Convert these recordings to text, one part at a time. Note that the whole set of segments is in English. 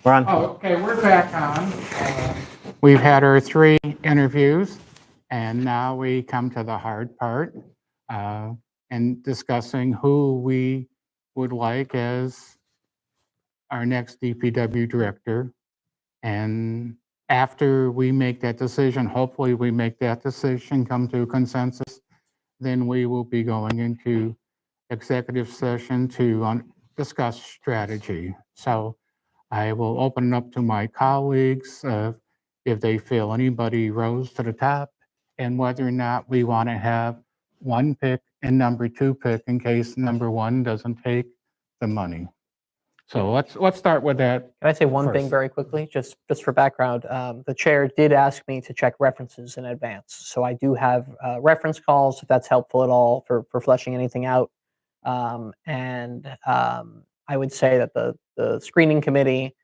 We're on. Oh, okay, we're back on. We've had our 3 interviews, and now we come to the hard part, and discussing who we would like as our next DPW director. And after we make that decision, hopefully we make that decision, come to a consensus, then we will be going into executive session to discuss strategy. So I will open it up to my colleagues if they feel anybody rose to the top, and whether or not we want to have 1 pick and number 2 pick in case number 1 doesn't take the money. So let's start with that. Can I say one thing first. very quickly, just for background? The chair did ask me to check references in advance, so I do have reference calls if that's helpful at all for fleshing anything out. I would say that the screening committee,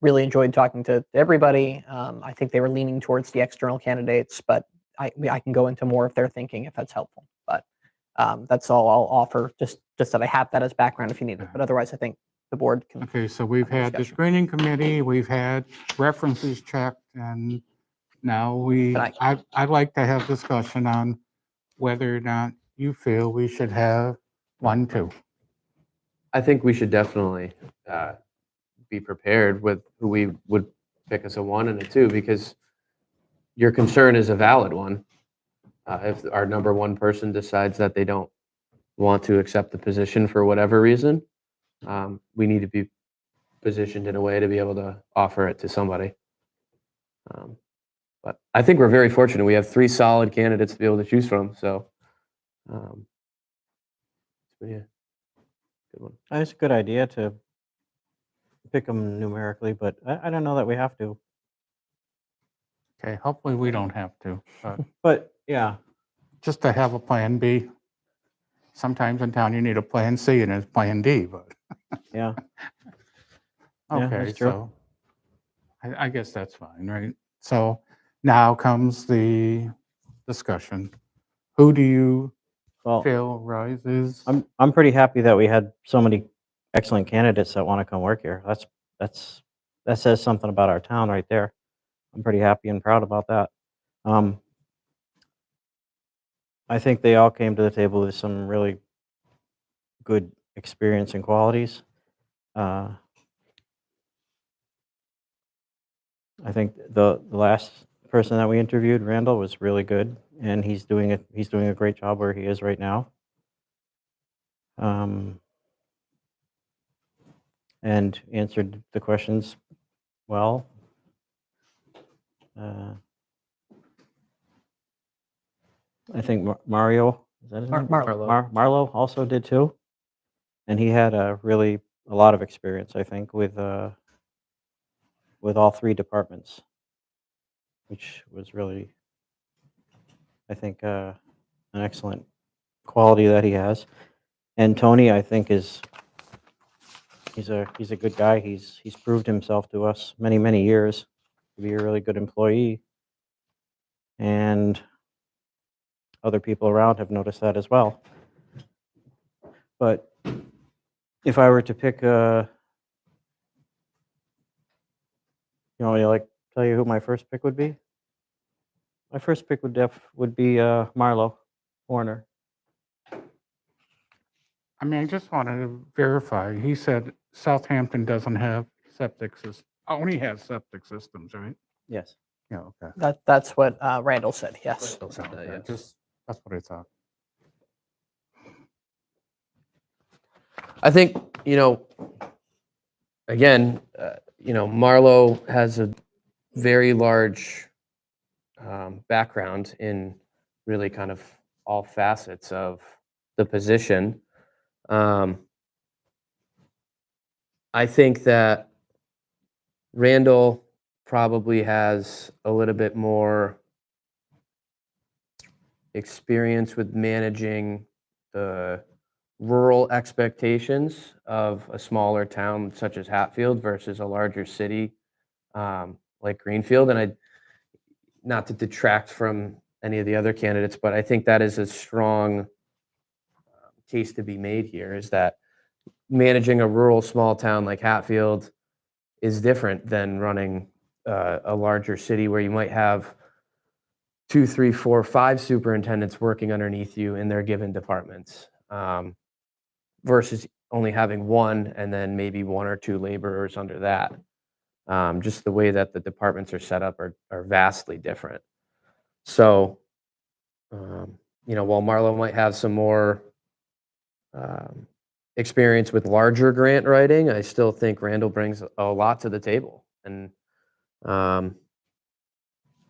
really enjoyed talking to everybody. I think they were leaning towards the external candidates, but I can go into more if they're thinking, if that's helpful. But that's all I'll offer, just that I have that as background if you need it. But otherwise, I think the board can. Okay, so we've had the screening committee, we've had references checked, and now I'd like to have discussion on whether or not you feel we should have 1, 2. I think we should definitely be prepared with who we would pick as a 1 and a 2, because your concern is a valid one. If our number 1 person decides that they don't want to accept the position for whatever reason, we need to be positioned in a way to be able to offer it to somebody. But I think we're very fortunate. We have 3 solid candidates to be able to choose from. So, yeah, good one. It's a good idea to pick them numerically, but I don't know that we have to. Okay, hopefully we don't have to, But yeah, just to have a plan B. Sometimes in town you need a plan C and a plan D, but. yeah. Yeah, Okay, that's true. so I guess that's fine, right? So now comes the discussion. Who do you Well, feel rises? I'm pretty happy that we had so many excellent candidates that want to come work here. That says something about our town right there. I'm pretty happy and proud about that. I think they all came to the table with some really good experience and qualities. I think the last person that we interviewed, Randall, was really good, and he's doing a great job where he is right now. And answered the questions well. I think Mario, is that his name? Marlo also did too, and he had a lot of experience, I think, with all 3 departments, which was really, I think, an excellent quality that he has. And Tony, I think, he's a good guy. He's proved himself to us many years to be a really good employee, and other people around have noticed that as well. But if I were to pick tell you who my first pick would be? My first pick would be Marlo Horner. I mean, I just wanted to verify. He said Southampton doesn't have septic systems, only has septic systems, right? Yes. Yeah, okay. That's what Randall said. Yes. Don't say that, Okay, yes. that's what I thought. I think, again, Marlo has a very large background in really kind of all facets of the position. I think that Randall probably has a little bit more experience with managing the rural expectations of a smaller town such as Hatfield versus a larger city like Greenfield. And not to detract from any of the other candidates, but I think that is a strong case to be made here, is that managing a rural small town like Hatfield is different than running a larger city where you might have 2, 3, 4, 5 superintendents working underneath you in their given departments, versus only having one and then maybe 1 or 2 laborers under that. Just the way that the departments are set up are vastly different. So, while Marlo might have some more experience with larger grant writing, I still think Randall brings a lot to the table. And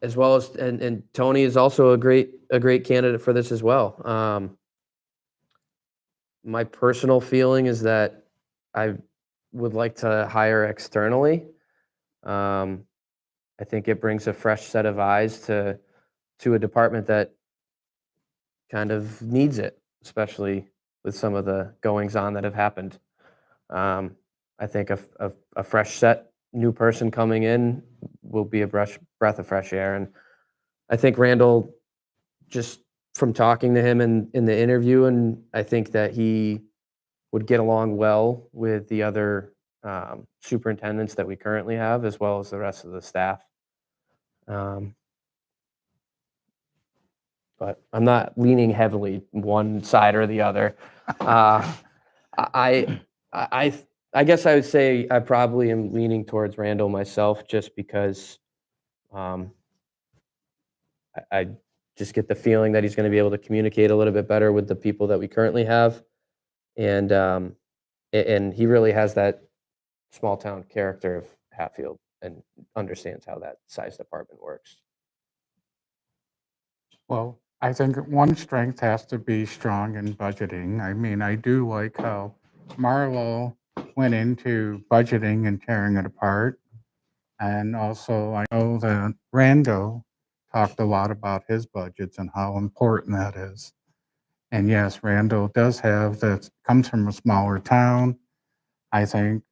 as well as, and Tony is also a great candidate for this as well. My personal feeling is that I would like to hire externally. I think it brings a fresh set of eyes to a department that kind of needs it, especially with some of the goings on that have happened. I think a fresh set, new person coming in will be a breath of fresh air. And I think Randall, just from talking to him in the interview, and I think that he would get along well with the other superintendents that we currently have, as well as the rest of the staff. But I'm not leaning heavily one side or the other. I guess I would say I probably am leaning towards Randall myself, just because I just get the feeling that he's going to be able to communicate a little bit better with the people that we currently have, and he really has that small town character of Hatfield and understands how that size department works. Well, I think one strength has to be strong in budgeting. I mean, I do like how Marlo went into budgeting and tearing it apart. And also, I know that Randall talked a lot about his budgets and how important that is. And yes, Randall does have that, comes from a smaller town. I think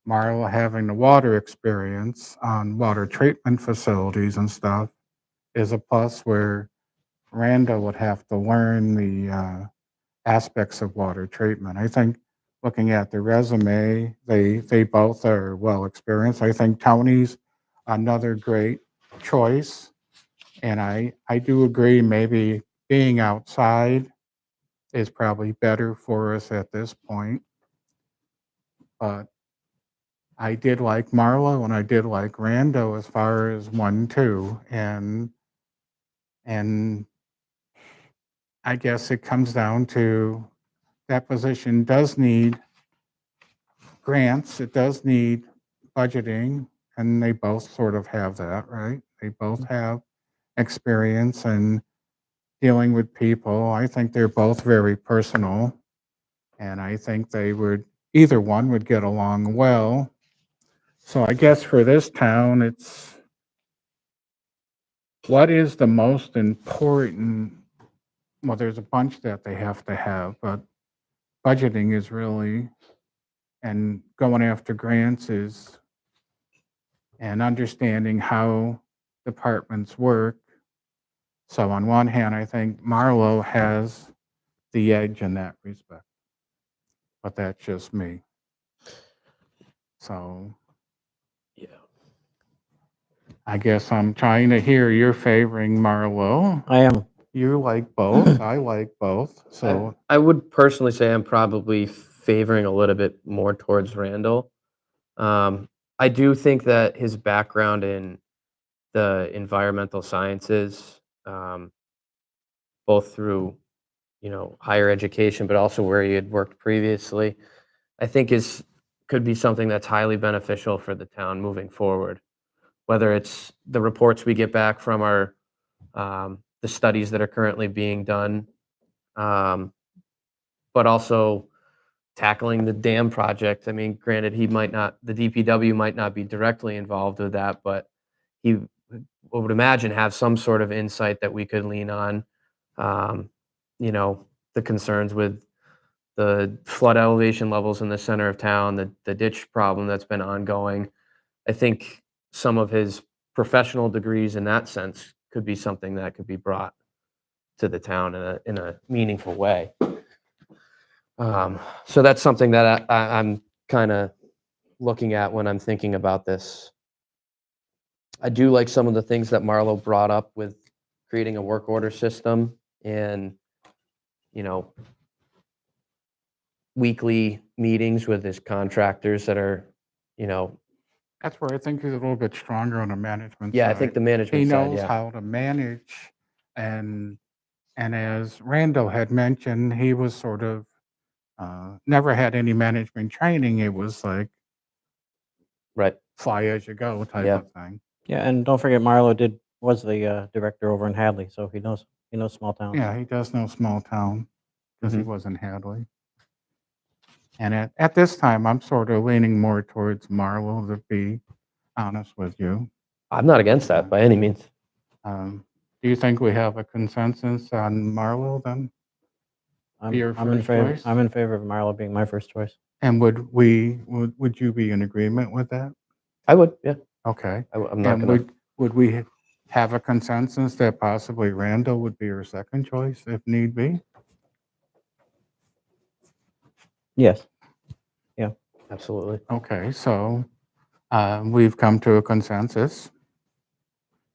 Marlo having the water experience on water treatment facilities and stuff is a plus, where Randall would have to learn the aspects of water treatment. I think looking at the resume, they both are well experienced. I think Tony's another great choice. And I do agree, maybe being outside is probably better for us at this point. But I did like Marlo and I did like Rando as far as 1, 2. And I guess it comes down to that position does need grants, it does need budgeting, and they both sort of have that, right? They both have experience in dealing with people. I think they're both very personal, and I think they would, either one would get along well. So I guess for this town, it's what is the most important. Well, there's a bunch that they have to have, but budgeting is really, and going after grants is, and understanding how departments work. So on one hand, I think Marlo has the edge in that respect, but that's just me. So Yeah. I guess I'm trying to hear you're favoring Marlo. I am. You like both. I like both. So I would personally say I'm probably favoring a little bit more towards Randall. I do think that his background in the environmental sciences, both through higher education, but also where he had worked previously, I think could be something that's highly beneficial for the town moving forward. Whether it's the reports we get back from our the studies that are currently being done, but also tackling the dam project. I mean, granted, the DPW might not be directly involved with that, but he would imagine have some sort of insight that we could lean on. The concerns with the flood elevation levels in the center of town, the ditch problem that's been ongoing. I think some of his professional degrees in that sense could be something that could be brought to the town in a meaningful way. So that's something that I'm kind of looking at when I'm thinking about this. I do like some of the things that Marlo brought up with creating a work order system and, weekly meetings with his contractors that are, That's where I think he's a little bit stronger on the management yeah, I side. think the He management side, knows yeah. how to manage, and as Randall had mentioned, he was sort of never had any management training. It was like Right. fly as you go type Yeah. of thing. Yeah, and don't forget Marlo was the director over in Hadley, so he knows small towns. Yeah, he does know small town because he Mhm. was in Hadley. And at this time, I'm sort of leaning more towards Marlo, to be honest with you. I'm not against that by any means. Do you think we have a consensus on Marlo then? Your I'm in first favor. choice? I'm in favor of Marlo being my first choice. And would you be in agreement with that? I would, yeah. Okay. I'm not And gonna. would we have a consensus that possibly Randall would be your second choice if need be? Yes. Absolutely. Okay, so we've come to a consensus.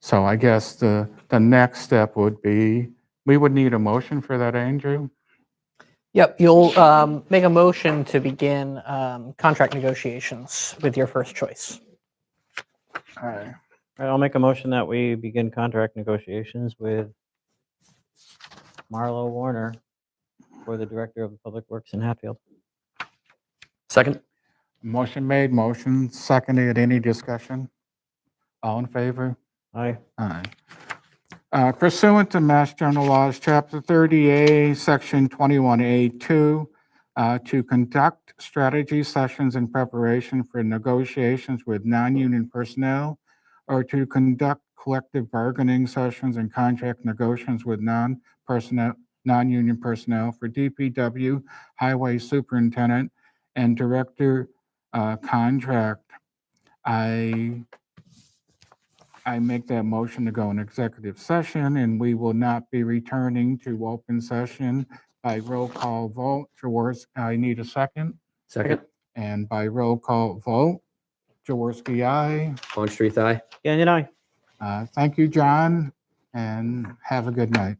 So I guess the next step would be, we would need a motion for that, Andrew? Yep, you'll make a motion to begin contract negotiations with your first choice. All right. All right, I'll make a motion that we begin contract negotiations with Marlo Warner for the Director of Public Works in Hatfield. Second? Motion made, motion seconded. Any discussion? All in favor? Aye. Aye. Pursuant to Mass General Laws, Chapter 30A, Section 21A2, to conduct strategy sessions in preparation for negotiations with non-union personnel, or to conduct collective bargaining sessions and contract negotiations with non-union personnel for DPW Highway Superintendent and Director contract. I make that motion to go in executive session, and we will not be returning to open session by roll call vote. Jaworski, I need a second. Second? And by roll call vote, Jaworski, aye. Longstreet, aye. Yeah, and I. Thank you, John, and have a good night.